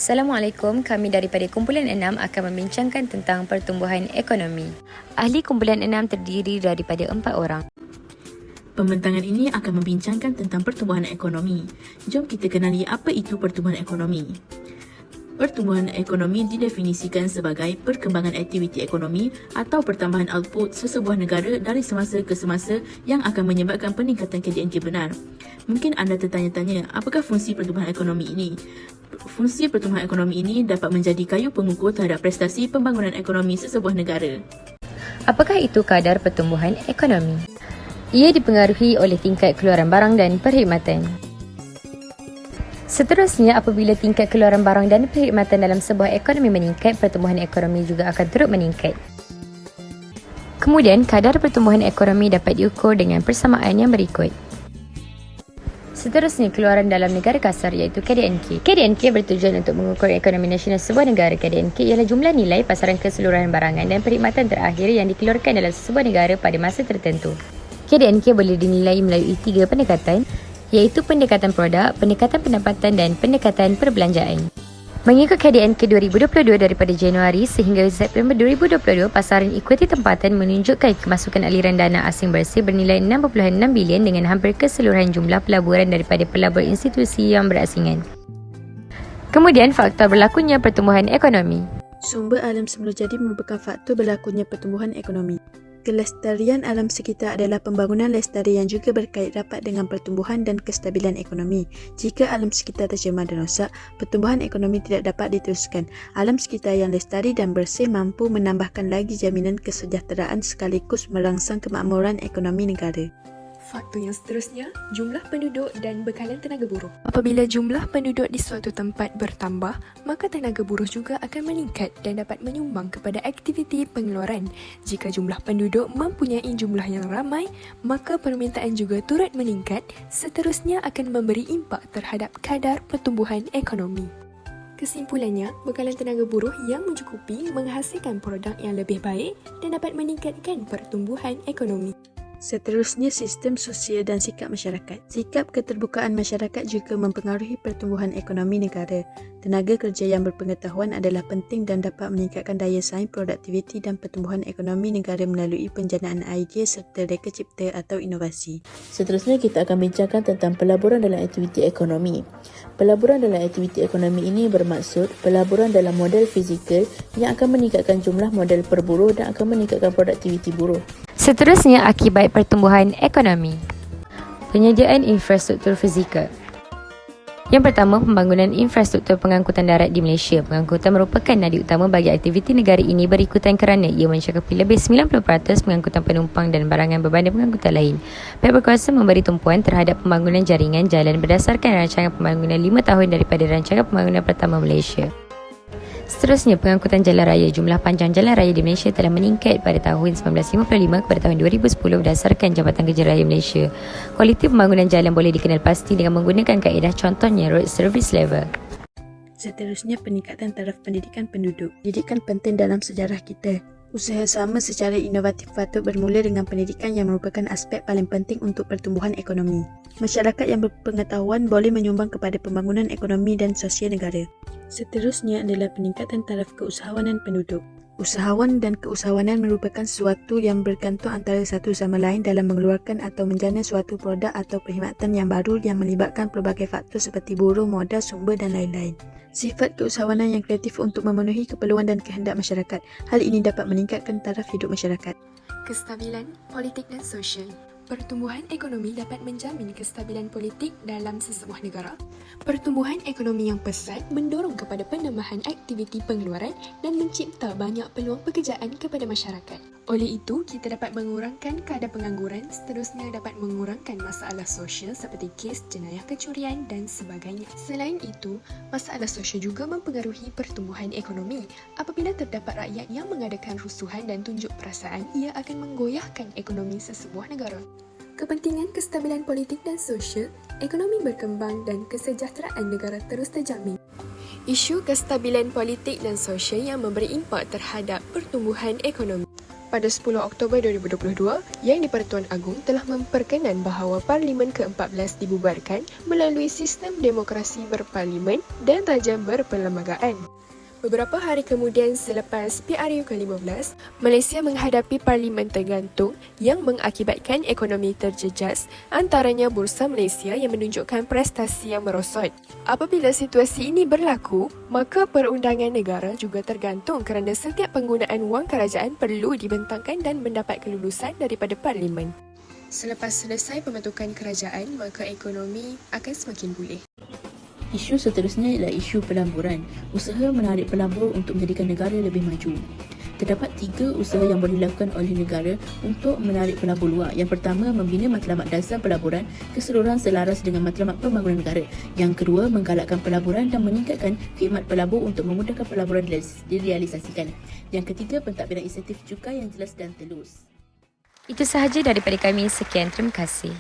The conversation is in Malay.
Assalamualaikum, kami daripada Kumpulan 6 akan membincangkan tentang pertumbuhan ekonomi. Ahli Kumpulan 6 terdiri daripada 4 orang. Pembentangan ini akan membincangkan tentang pertumbuhan ekonomi. Jom kita kenali apa itu pertumbuhan ekonomi. Pertumbuhan ekonomi didefinisikan sebagai perkembangan aktiviti ekonomi atau pertambahan output sesebuah negara dari semasa ke semasa yang akan menyebabkan peningkatan KDNK benar. Mungkin anda tertanya-tanya, apakah fungsi pertumbuhan ekonomi ini? Fungsi pertumbuhan ekonomi ini dapat menjadi kayu pengukur terhadap prestasi pembangunan ekonomi sesebuah negara. Apakah itu kadar pertumbuhan ekonomi? Ia dipengaruhi oleh tingkat keluaran barang dan perkhidmatan. Seterusnya, apabila tingkat keluaran barang dan perkhidmatan dalam sebuah ekonomi meningkat, pertumbuhan ekonomi juga akan turut meningkat. Kemudian, kadar pertumbuhan ekonomi dapat diukur dengan persamaan yang berikut. Seterusnya, keluaran dalam negara kasar iaitu KDNK. KDNK bertujuan untuk mengukur ekonomi nasional sebuah negara. KDNK ialah jumlah nilai pasaran keseluruhan barangan dan perkhidmatan terakhir yang dikeluarkan dalam sebuah negara pada masa tertentu. KDNK boleh dinilai melalui 3 pendekatan, iaitu pendekatan produk, pendekatan pendapatan dan pendekatan perbelanjaan. Mengikut KDNK 2022 daripada Januari sehingga September 2022, pasaran ekuiti tempatan menunjukkan kemasukan aliran dana asing bersih bernilai 6.6 bilion dengan hampir keseluruhan jumlah pelaburan daripada pelabur institusi yang berasingan. Kemudian, faktor berlakunya pertumbuhan ekonomi. Sumber alam semula jadi merupakan faktor berlakunya pertumbuhan ekonomi. Kelestarian alam sekitar adalah pembangunan lestari yang juga berkait rapat dengan pertumbuhan dan kestabilan ekonomi. Jika alam sekitar tercemar dan rosak, pertumbuhan ekonomi tidak dapat diteruskan. Alam sekitar yang lestari dan bersih mampu menambahkan lagi jaminan kesejahteraan sekaligus merangsang kemakmuran ekonomi negara. Faktor yang seterusnya, jumlah penduduk dan bekalan tenaga buruh. Apabila jumlah penduduk di suatu tempat bertambah, maka tenaga buruh juga akan meningkat dan dapat menyumbang kepada aktiviti pengeluaran. Jika jumlah penduduk mempunyai jumlah yang ramai, maka permintaan juga turut meningkat, seterusnya akan memberi impak terhadap kadar pertumbuhan ekonomi. Kesimpulannya, bekalan tenaga buruh yang mencukupi menghasilkan produk yang lebih baik dan dapat meningkatkan pertumbuhan ekonomi. Seterusnya, sistem sosial dan sikap masyarakat. Sikap keterbukaan masyarakat juga mempengaruhi pertumbuhan ekonomi negara. Tenaga kerja yang berpengetahuan adalah penting dan dapat meningkatkan daya saing, produktiviti dan pertumbuhan ekonomi negara melalui penjanaan idea serta reka cipta atau inovasi. Seterusnya kita akan bincangkan tentang pelaburan dalam aktiviti ekonomi. Pelaburan dalam aktiviti ekonomi ini bermaksud pelaburan dalam model fizikal yang akan meningkatkan jumlah model per buruh dan akan meningkatkan produktiviti buruh. Seterusnya, akibat pertumbuhan ekonomi. Penyediaan infrastruktur fizikal. Yang pertama, pembangunan infrastruktur pengangkutan darat di Malaysia. Pengangkutan merupakan nadi utama bagi aktiviti negara ini berikutan kerana ia mencakupi lebih 90% pengangkutan penumpang dan barangan berbanding pengangkutan lain. Pihak berkuasa memberi tumpuan terhadap pembangunan jaringan jalan berdasarkan rancangan pembangunan 5 tahun daripada rancangan pembangunan pertama Malaysia. Seterusnya, pengangkutan jalan raya. Jumlah panjang jalan raya di Malaysia telah meningkat pada tahun 1955 kepada tahun 2010 berdasarkan Jabatan Kerja Raya Malaysia. Kualiti pembangunan jalan boleh dikenal pasti dengan menggunakan kaedah contohnya road service level. Seterusnya, peningkatan taraf pendidikan penduduk. Pendidikan penting dalam sejarah kita. Usaha sama secara inovatif patut bermula dengan pendidikan yang merupakan aspek paling penting untuk pertumbuhan ekonomi. Masyarakat yang berpengetahuan boleh menyumbang kepada pembangunan ekonomi dan sosial negara. Seterusnya adalah peningkatan taraf keusahawanan penduduk. Usahawan dan keusahawanan merupakan sesuatu yang bergantung antara satu sama lain dalam mengeluarkan atau menjana suatu produk atau perkhidmatan yang baru yang melibatkan pelbagai faktor seperti buruh, modal, sumber dan lain-lain. Sifat keusahawanan yang kreatif untuk memenuhi keperluan dan kehendak masyarakat. Hal ini dapat meningkatkan taraf hidup masyarakat. Kestabilan politik dan sosial. Pertumbuhan ekonomi dapat menjamin kestabilan politik dalam sesebuah negara. Pertumbuhan ekonomi yang pesat mendorong kepada penambahan aktiviti pengeluaran dan mencipta banyak peluang pekerjaan kepada masyarakat. Oleh itu, kita dapat mengurangkan kadar pengangguran, seterusnya dapat mengurangkan masalah sosial seperti kes jenayah kecurian dan sebagainya. Selain itu, masalah sosial juga mempengaruhi pertumbuhan ekonomi. Apabila terdapat rakyat yang mengadakan rusuhan dan tunjuk perasaan, ia akan menggoyahkan ekonomi sesebuah negara. Kepentingan kestabilan politik dan sosial, ekonomi berkembang dan kesejahteraan negara terus terjamin. Isu kestabilan politik dan sosial yang memberi impak terhadap pertumbuhan ekonomi. pada 10 Oktober 2022 yang di-Pertuan Agong telah memperkenan bahawa Parlimen ke-14 dibubarkan melalui sistem demokrasi berparlimen dan tajam berperlembagaan. Beberapa hari kemudian selepas PRU ke-15, Malaysia menghadapi parlimen tergantung yang mengakibatkan ekonomi terjejas, antaranya Bursa Malaysia yang menunjukkan prestasi yang merosot. Apabila situasi ini berlaku, maka perundangan negara juga tergantung kerana setiap penggunaan wang kerajaan perlu dibentangkan dan mendapat kelulusan daripada parlimen. Selepas selesai pembentukan kerajaan, maka ekonomi akan semakin pulih. Isu seterusnya ialah isu pelaburan. Usaha menarik pelabur untuk menjadikan negara lebih maju. Terdapat 3 usaha yang boleh dilakukan oleh negara untuk menarik pelabur luar. Yang pertama, membina matlamat dasar pelaburan keseluruhan selaras dengan matlamat pembangunan negara. Yang kedua, menggalakkan pelaburan dan meningkatkan khidmat pelabur untuk memudahkan pelaburan direalisasikan. Yang ketiga, pentadbiran insentif cukai yang jelas dan telus. Itu sahaja daripada kami. Sekian, terima kasih.